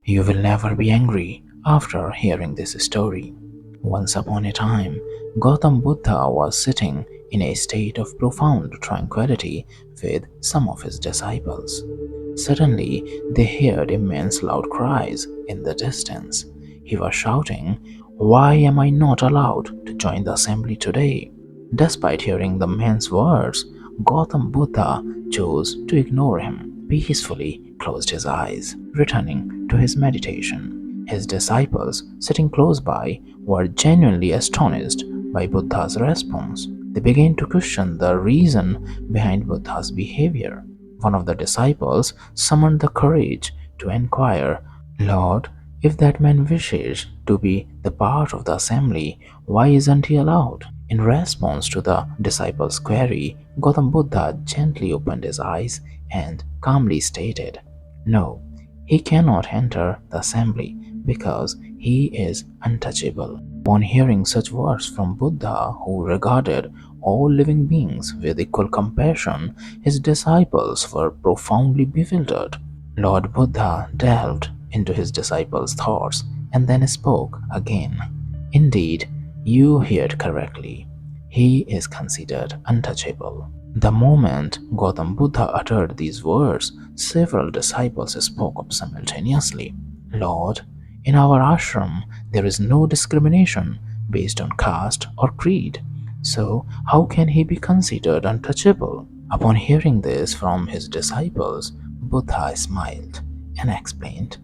You will never be angry after hearing this story. Once upon a time, Gautam Buddha was sitting in a state of profound tranquility with some of his disciples. Suddenly, they heard immense loud cries in the distance. He was shouting, "Why am I not allowed to join the assembly today?" Despite hearing the man's words, Gautam Buddha chose to ignore him, peacefully closed his eyes, returning to his meditation. His disciples, sitting close by, were genuinely astonished by Buddha's response. They began to question the reason behind Buddha's behavior. One of the disciples summoned the courage to inquire, "Lord, if that man wishes to be the part of the assembly, why isn't he allowed?" In response to the disciple's query, Gautam Buddha gently opened his eyes and calmly stated, "No, he cannot enter the assembly because he is untouchable." Upon hearing such words from Buddha, who regarded all living beings with equal compassion, his disciples were profoundly bewildered. Lord Buddha delved into his disciples' thoughts and then spoke again. "Indeed, you heard correctly. He is considered untouchable." The moment Gautam Buddha uttered these words, several disciples spoke up simultaneously. "Lord, in our ashram there is no discrimination based on caste or creed. So, how can he be considered untouchable?" Upon hearing this from his disciples, Buddha smiled and explained,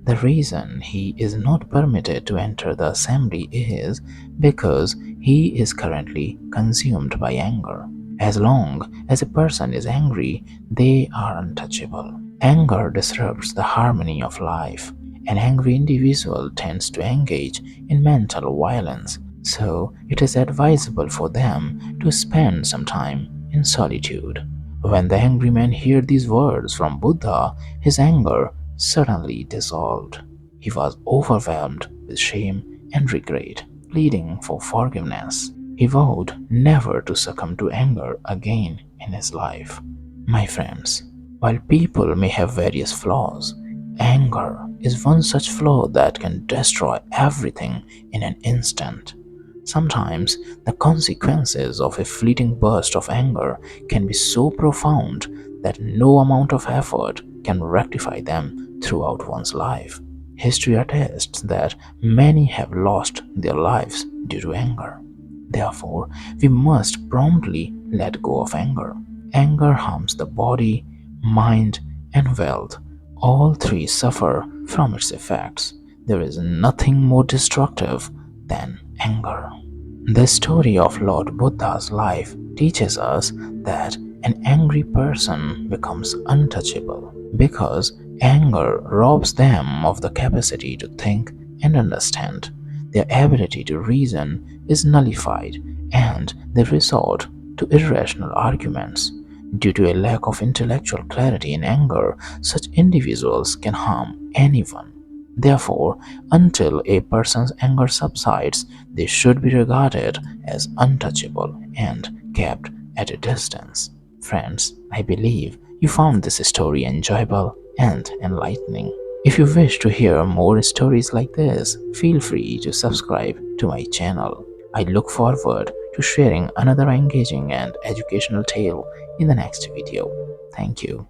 "The reason he is not permitted to enter the assembly is because he is currently consumed by anger. As long as a person is angry, they are untouchable. Anger disrupts the harmony of life. An angry individual tends to engage in mental violence, so it is advisable for them to spend some time in solitude." When the angry man heard these words from Buddha, his anger suddenly dissolved. He was overwhelmed with shame and regret, pleading for forgiveness. He vowed never to succumb to anger again in his life. My friends, while people may have various flaws, anger is one such flaw that can destroy everything in an instant. Sometimes the consequences of a fleeting burst of anger can be so profound that no amount of effort can rectify them throughout one's life. History attests that many have lost their lives due to anger. Therefore, we must promptly let go of anger. Anger harms the body, mind, and wealth. All three suffer from its effects. There is nothing more destructive than anger. The story of Lord Buddha's life teaches us that an angry person becomes untouchable because anger robs them of the capacity to think and understand. Their ability to reason is nullified and they resort to irrational arguments. Due to a lack of intellectual clarity in anger, such individuals can harm anyone. Therefore, until a person's anger subsides, they should be regarded as untouchable and kept at a distance. Friends, I believe you found this story enjoyable and enlightening. If you wish to hear more stories like this, feel free to subscribe to my channel. I look forward to sharing another engaging and educational tale in the next video. Thank you.